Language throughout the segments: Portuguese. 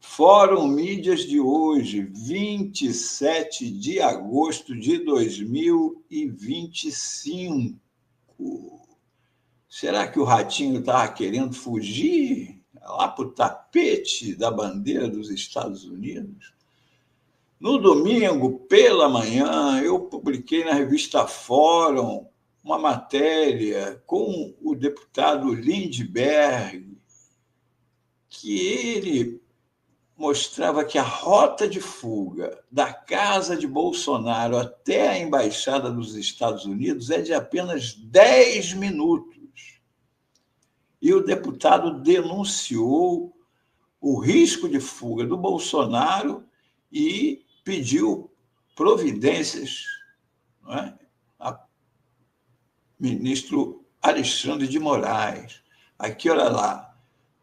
Fórum Mídias de hoje, 27 de agosto de 2025. Será que o Ratinho estava querendo fugir lá para o tapete da bandeira dos Estados Unidos? No domingo, pela manhã, eu publiquei na revista Fórum uma matéria com o deputado Lindbergh, que ele mostrava que a rota de fuga da casa de Bolsonaro até a embaixada dos Estados Unidos é de apenas 10 minutos. E o deputado denunciou o risco de fuga do Bolsonaro e pediu providências, não é, a ministro Alexandre de Moraes. Aqui, olha lá,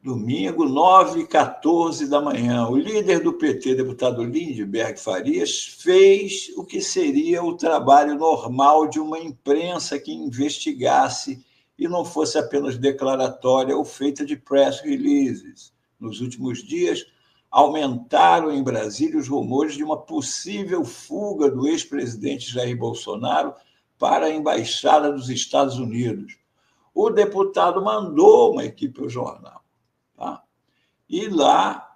domingo, 9h14 da manhã, o líder do PT, deputado Lindbergh Farias, fez o que seria o trabalho normal de uma imprensa que investigasse e não fosse apenas declaratória ou feita de press releases. Nos últimos dias, aumentaram em Brasília os rumores de uma possível fuga do ex-presidente Jair Bolsonaro para a embaixada dos Estados Unidos. O deputado mandou uma equipe ao jornal. Tá? E lá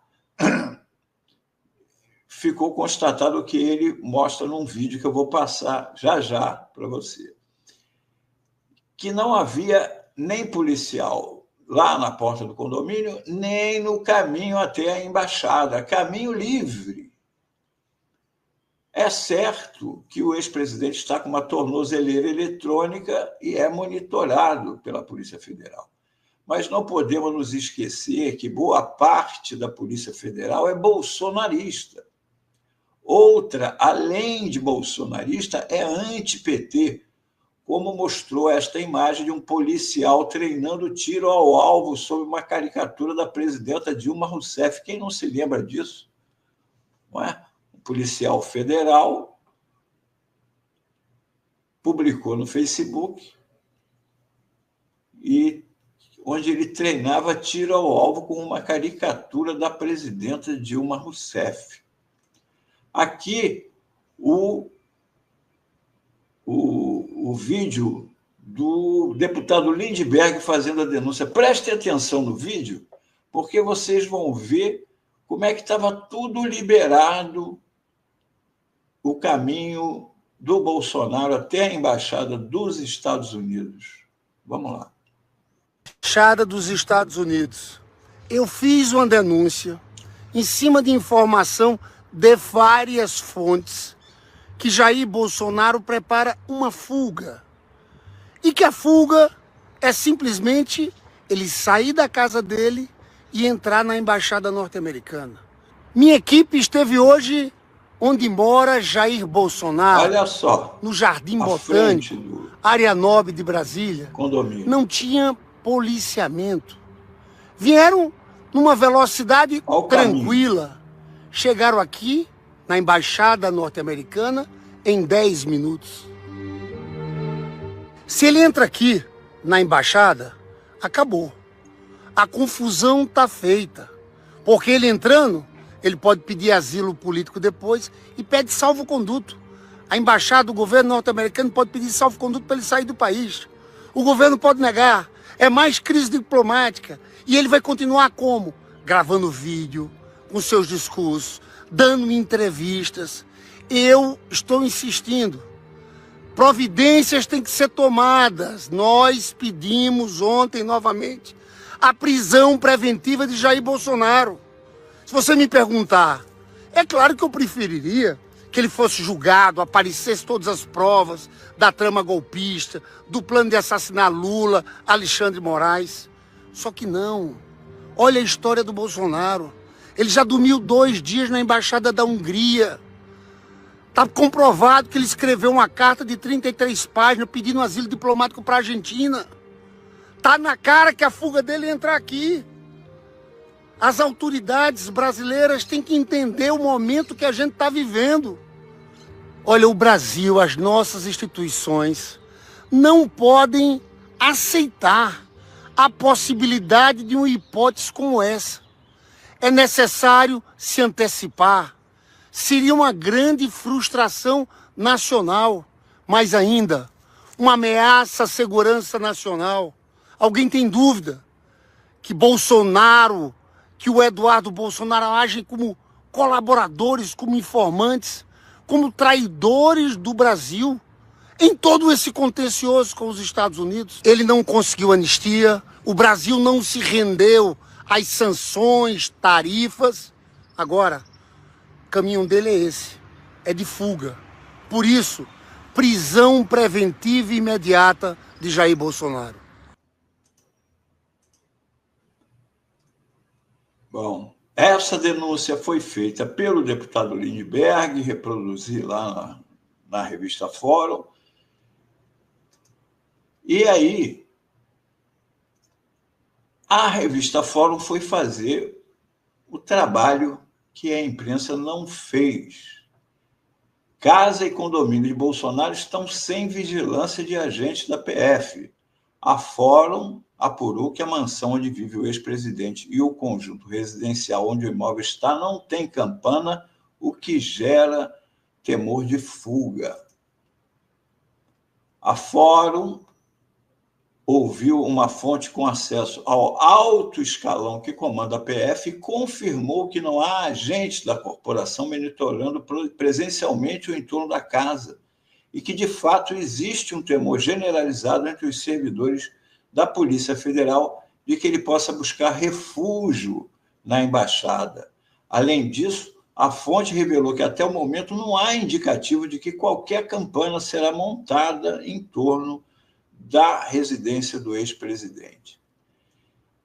ficou constatado o que ele mostra num vídeo que eu vou passar já para você. Que não havia nem policial lá na porta do condomínio, nem no caminho até a embaixada, caminho livre. É certo que o ex-presidente está com uma tornozeleira eletrônica e é monitorado pela Polícia Federal. Mas não podemos nos esquecer que boa parte da Polícia Federal é bolsonarista. Outra, além de bolsonarista, é anti-PT, como mostrou esta imagem de um policial treinando tiro ao alvo sob uma caricatura da presidenta Dilma Rousseff. Quem não se lembra disso? Não é? Um policial federal publicou no Facebook onde ele treinava tiro ao alvo com uma caricatura da presidenta Dilma Rousseff. Aqui, o vídeo do deputado Lindbergh fazendo a denúncia. Prestem atenção no vídeo, porque vocês vão ver como é que estava tudo liberado, o caminho do Bolsonaro até a embaixada dos Estados Unidos. Vamos lá. Embaixada dos Estados Unidos. Eu fiz uma denúncia em cima de informação de várias fontes que Jair Bolsonaro prepara uma fuga. E que a fuga é simplesmente ele sair da casa dele e entrar na embaixada norte-americana. Minha equipe esteve hoje onde mora Jair Bolsonaro. Olha só. No Jardim Botânico, área nobre de Brasília. Condomínio. Não tinha policiamento. Vieram numa velocidade tranquila. Chegaram aqui na embaixada norte-americana em 10 minutos. Se ele entra aqui na embaixada, acabou. A confusão está feita. Porque ele entrando, ele pode pedir asilo político depois e pede salvo-conduto. A embaixada do governo norte-americano pode pedir salvo-conduto para ele sair do país. O governo pode negar. É mais crise diplomática. E ele vai continuar como? Gravando vídeo, com seus discursos, dando entrevistas. Eu estou insistindo. Providências têm que ser tomadas. Nós pedimos ontem novamente a prisão preventiva de Jair Bolsonaro. Se você me perguntar, é claro que eu preferiria que ele fosse julgado, aparecesse todas as provas da trama golpista, do plano de assassinar Lula, Alexandre de Moraes. Só que não. Olha a história do Bolsonaro. Ele já dormiu 2 dias na embaixada da Hungria. Está comprovado que ele escreveu uma carta de 33 páginas pedindo um asilo diplomático para a Argentina. Está na cara que a fuga dele ia entrar aqui. As autoridades brasileiras têm que entender o momento que a gente está vivendo. Olha, o Brasil, as nossas instituições não podem aceitar a possibilidade de uma hipótese como essa. É necessário se antecipar. Seria uma grande frustração nacional, mas ainda uma ameaça à segurança nacional. Alguém tem dúvida que Bolsonaro, que o Eduardo Bolsonaro agem como colaboradores, como informantes, como traidores do Brasil em todo esse contencioso com os Estados Unidos? Ele não conseguiu anistia, o Brasil não se rendeu às sanções, tarifas. Agora, o caminho dele é esse, é de fuga. Por isso, prisão preventiva e imediata de Jair Bolsonaro. Bom, essa denúncia foi feita pelo deputado Lindbergh, reproduzi lá na revista Fórum. E aí, a revista Fórum foi fazer o trabalho que a imprensa não fez. Casa e condomínio de Bolsonaro estão sem vigilância de agentes da PF. A Fórum apurou que a mansão onde vive o ex-presidente e o conjunto residencial onde o imóvel está não tem campana, o que gera temor de fuga. A Fórum ouviu uma fonte com acesso ao alto escalão que comanda a PF e confirmou que não há agentes da corporação monitorando presencialmente o entorno da casa e que, de fato, existe um temor generalizado entre os servidores da Polícia Federal de que ele possa buscar refúgio na embaixada. Além disso, a fonte revelou que, até o momento, não há indicativo de que qualquer campana será montada em torno da residência do ex-presidente.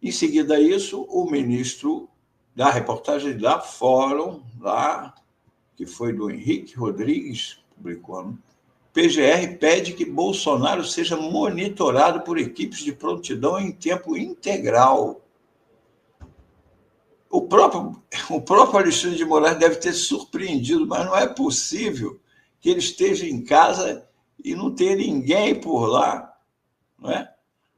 Em seguida a isso, o ministro da reportagem da Fórum, lá, que foi do Henrique Rodrigues, publicou, PGR pede que Bolsonaro seja monitorado por equipes de prontidão em tempo integral. O próprio Alexandre de Moraes deve ter se surpreendido, mas não é possível que ele esteja em casa e não tenha ninguém por lá. Não é?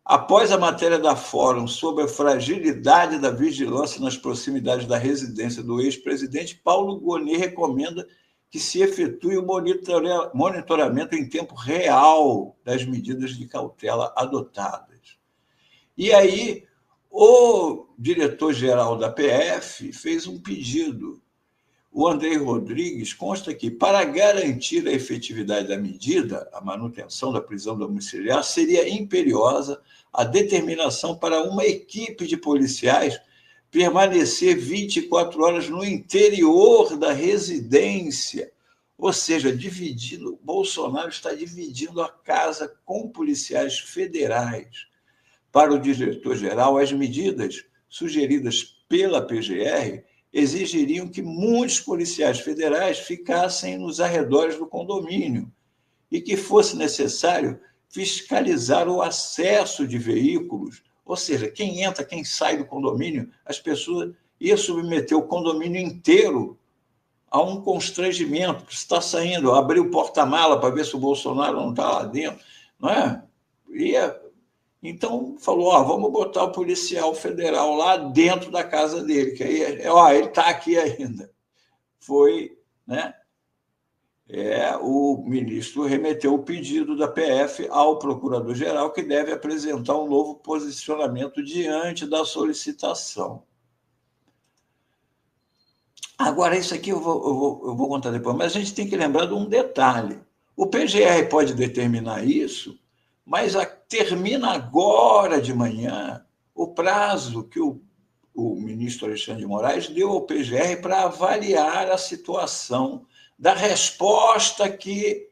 Após a matéria da Fórum sobre a fragilidade da vigilância nas proximidades da residência do ex-presidente, Paulo Gonet recomenda que se efetue o monitoramento em tempo real das medidas de cautela adotadas. E aí, o diretor-geral da PF fez um pedido. O Andrei Rodrigues consta que, para garantir a efetividade da medida, a manutenção da prisão domiciliar, seria imperiosa a determinação para uma equipe de policiais permanecer 24 horas no interior da residência, ou seja, Bolsonaro está dividindo a casa com policiais federais. Para o diretor-geral, as medidas sugeridas pela PGR exigiriam que muitos policiais federais ficassem nos arredores do condomínio e que fosse necessário fiscalizar o acesso de veículos, ou seja, quem entra, quem sai do condomínio, as pessoas iam submeter o condomínio inteiro a um constrangimento, que está saindo, abrir o porta-mala para ver se o Bolsonaro não está lá dentro, não é? Então, falou, vamos botar o policial federal lá dentro da casa dele, que aí, ele está aqui ainda. Foi, né? O ministro remeteu o pedido da PF ao procurador-geral, que deve apresentar um novo posicionamento diante da solicitação. Agora, isso aqui eu vou contar depois, mas a gente tem que lembrar de um detalhe. O PGR pode determinar isso, mas termina agora de manhã o prazo que o ministro Alexandre de Moraes deu ao PGR para avaliar a situação da resposta que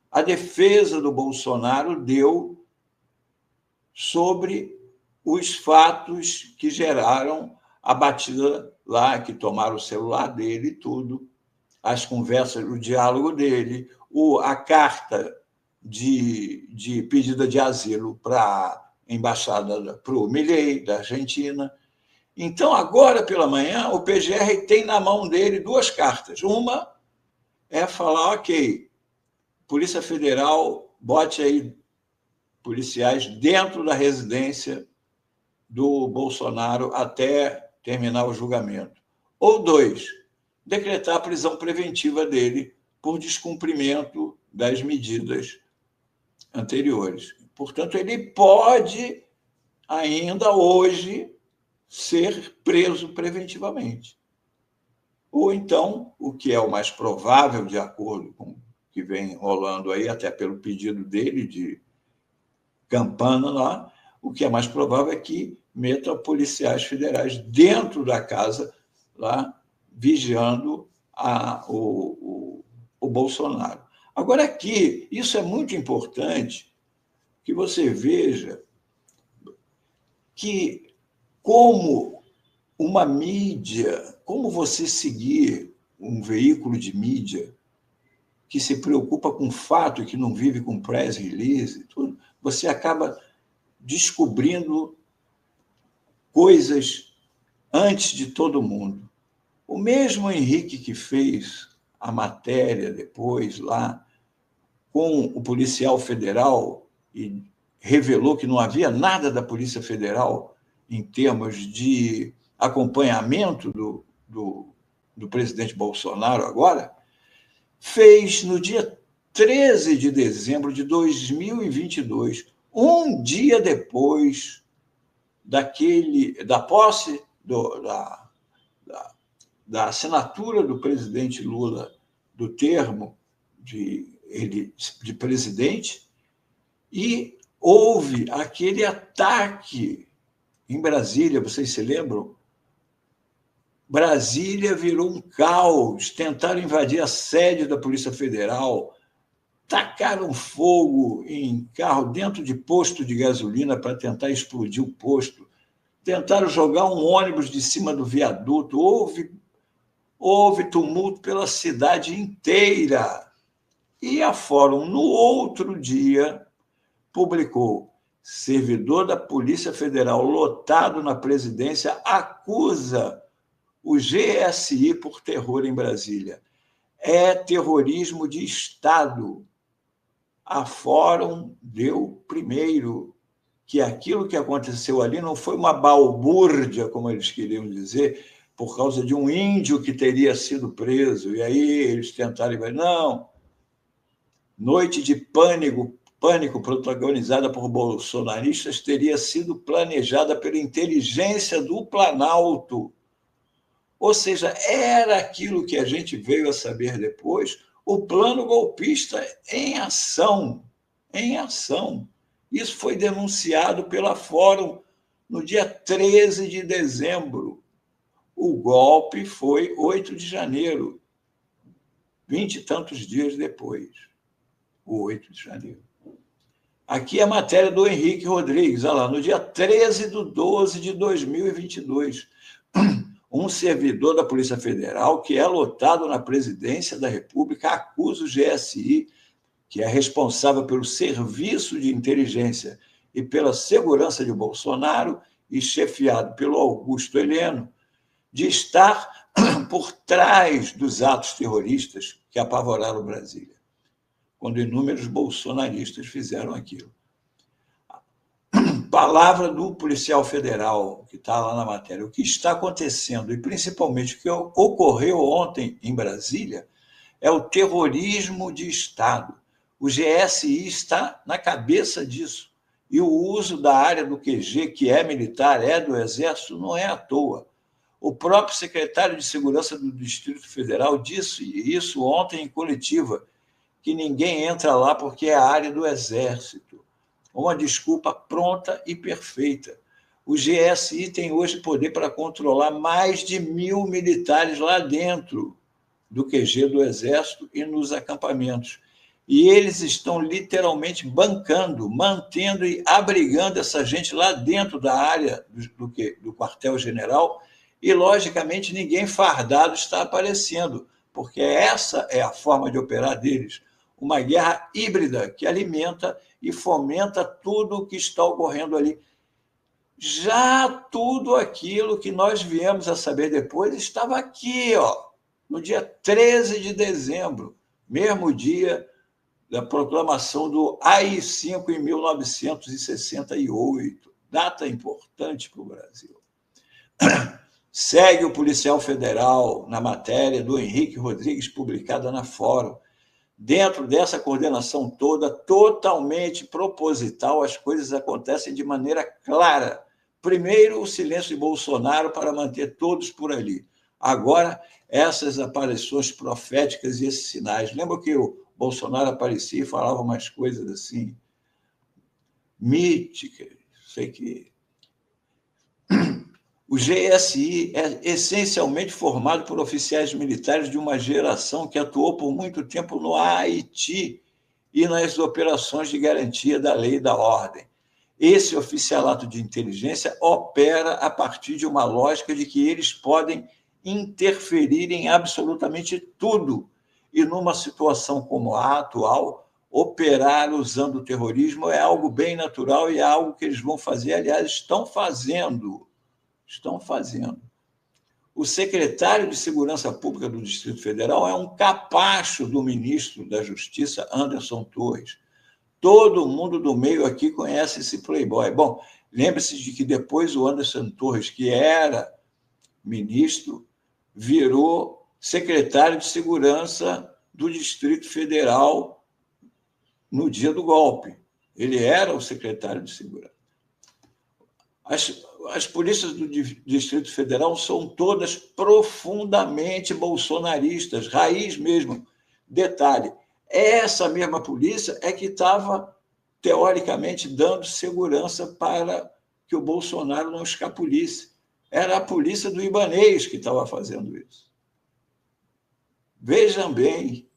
a defesa do Bolsonaro deu sobre os fatos que geraram a batida lá, que tomaram o celular dele e tudo, as conversas, o diálogo dele, a carta de pedida de asilo para a embaixada, para o Milei, da Argentina. Então, agora pela manhã, o PGR tem na mão dele duas cartas. Uma é falar, ok, Polícia Federal, bote aí policiais dentro da residência do Bolsonaro até terminar o julgamento. Ou 2, decretar a prisão preventiva dele por descumprimento das medidas anteriores. Portanto, ele pode, ainda hoje, ser preso preventivamente. Ou então, o que é o mais provável, de acordo com o que vem rolando aí, até pelo pedido dele de campana lá, o que é mais provável é que meta policiais federais dentro da casa, lá, vigiando o Bolsonaro. Agora, aqui, isso é muito importante que você veja que, como uma mídia, como você seguir um veículo de mídia que se preocupa com fato e que não vive com press release, tudo, você acaba descobrindo coisas antes de todo mundo. O mesmo Henrique que fez a matéria depois lá com o policial federal e revelou que não havia nada da Polícia Federal em termos de acompanhamento do presidente Bolsonaro agora, fez no dia 13 de dezembro de 2022, um dia depois da posse da assinatura do presidente Lula do termo de presidente, e houve aquele ataque em Brasília, vocês se lembram? Brasília virou um caos, tentaram invadir a sede da Polícia Federal, tacaram fogo em carro dentro de posto de gasolina para tentar explodir o posto, tentaram jogar um ônibus de cima do viaduto, houve tumulto pela cidade inteira. E a Fórum, no outro dia, publicou: servidor da Polícia Federal lotado na presidência acusa o GSI por terror em Brasília. É terrorismo de Estado. A Fórum deu primeiro que aquilo que aconteceu ali não foi uma balbúrdia, como eles queriam dizer, por causa de um índio que teria sido preso, e aí eles tentaram... Não. Noite de pânico protagonizada por bolsonaristas teria sido planejada pela inteligência do Planalto. Ou seja, era aquilo que a gente veio a saber depois, o plano golpista em ação. Em ação. Isso foi denunciado pela Fórum no dia 13 de dezembro. O golpe foi 8 de janeiro, 20 e tantos dias depois. O 8 de janeiro. Aqui é a matéria do Henrique Rodrigues, olha lá, no dia 13 de 12 de 2022. Um servidor da Polícia Federal, que é lotado na presidência da República, acusa o GSI, que é responsável pelo serviço de inteligência e pela segurança de Bolsonaro, e chefiado pelo Augusto Heleno, de estar por trás dos atos terroristas que apavoraram Brasília, quando inúmeros bolsonaristas fizeram aquilo. Palavra do policial federal, que está lá na matéria. O que está acontecendo, e principalmente o que ocorreu ontem em Brasília, é o terrorismo de Estado. O GSI está na cabeça disso. E o uso da área do QG, que é militar, é do Exército, não é à toa. O próprio secretário de Segurança do Distrito Federal disse isso ontem em coletiva, que ninguém entra lá porque é a área do Exército. Uma desculpa pronta e perfeita. O GSI tem hoje poder para controlar mais de 1.000 militares lá dentro do QG do Exército e nos acampamentos. E eles estão literalmente bancando, mantendo e abrigando essa gente lá dentro da área do quartel-general, e, logicamente, ninguém fardado está aparecendo, porque essa é a forma de operar deles. Uma guerra híbrida que alimenta e fomenta tudo o que está ocorrendo ali. Já tudo aquilo que nós viemos a saber depois estava aqui, no dia 13 de dezembro, mesmo dia da proclamação do AI-5 em 1968, data importante para o Brasil. Segue o policial federal na matéria do Henrique Rodrigues, publicada na Fórum. Dentro dessa coordenação toda, totalmente proposital, as coisas acontecem de maneira clara. Primeiro, o silêncio de Bolsonaro para manter todos por ali. Agora, essas aparições proféticas e esses sinais. Lembra que o Bolsonaro aparecia e falava umas coisas assim, míticas, sei que... O GSI é essencialmente formado por oficiais militares de uma geração que atuou por muito tempo no Haiti e nas operações de garantia da lei e da ordem. Esse oficialato de inteligência opera a partir de uma lógica de que eles podem interferir em absolutamente tudo. E numa situação como a atual, operar usando o terrorismo é algo bem natural e é algo que eles vão fazer, aliás, estão fazendo. O secretário de Segurança Pública do Distrito Federal é um capacho do ministro da Justiça, Anderson Torres. Todo mundo do meio aqui conhece esse playboy. Bom, lembre-se de que depois o Anderson Torres, que era ministro, virou secretário de Segurança do Distrito Federal no dia do golpe. Ele era o secretário de Segurança. As polícias do Distrito Federal são todas profundamente bolsonaristas, raiz mesmo. Detalhe, essa mesma polícia é que estava, teoricamente, dando segurança para que o Bolsonaro não escapulisse. Era a polícia do Ibanez que estava fazendo isso. Veja bem,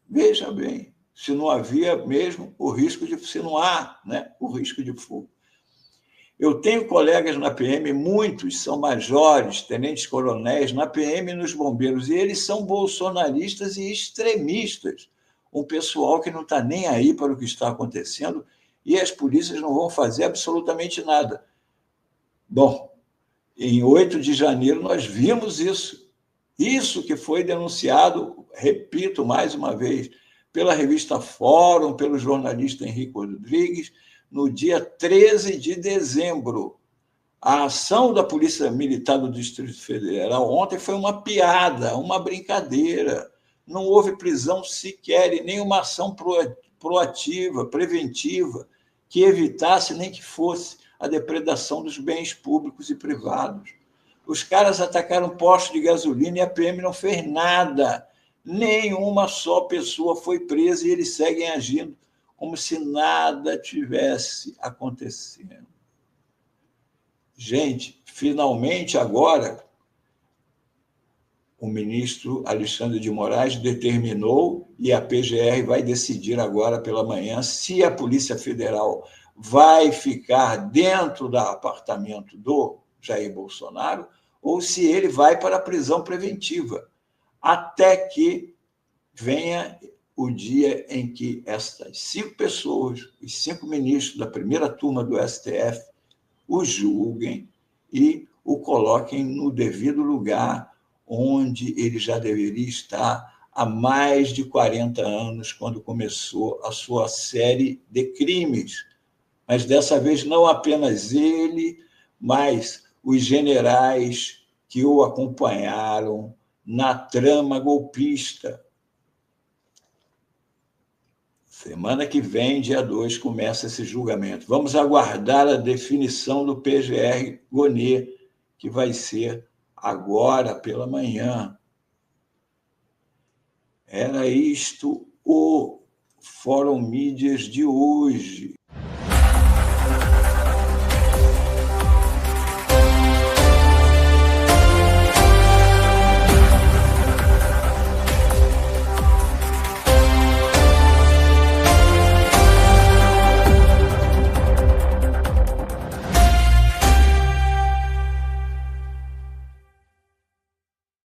se não havia mesmo o risco de... Se não há, né, o risco de fogo. Eu tenho colegas na PM, muitos são majores, tenentes-coronéis, na PM e nos bombeiros, e eles são bolsonaristas e extremistas. Um pessoal que não está nem aí para o que está acontecendo e as polícias não vão fazer absolutamente nada. Bom, em 8 de janeiro nós vimos isso. Isso que foi denunciado, repito mais uma vez, pela revista Fórum, pelo jornalista Henrique Rodrigues, no dia 13 de dezembro. A ação da Polícia Militar do Distrito Federal ontem foi uma piada, uma brincadeira. Não houve prisão sequer e nem uma ação proativa, preventiva, que evitasse nem que fosse a depredação dos bens públicos e privados. Os caras atacaram postos de gasolina e a PM não fez nada. Nenhuma só pessoa foi presa e eles seguem agindo como se nada tivesse acontecendo. Gente, finalmente agora, o ministro Alexandre de Moraes determinou, e a PGR vai decidir agora pela manhã, se a Polícia Federal vai ficar dentro do apartamento do Jair Bolsonaro ou se ele vai para a prisão preventiva, até que venha o dia em que estas 5 pessoas, os 5 ministros da primeira turma do STF, o julguem e o coloquem no devido lugar onde ele já deveria estar há mais de 40 anos, quando começou a sua série de crimes. Mas dessa vez não apenas ele, mas os generais que o acompanharam na trama golpista. Semana que vem, dia 2, começa esse julgamento. Vamos aguardar a definição do PGR Gonê, que vai ser agora pela manhã. Era isto o Fórum Mídias de hoje.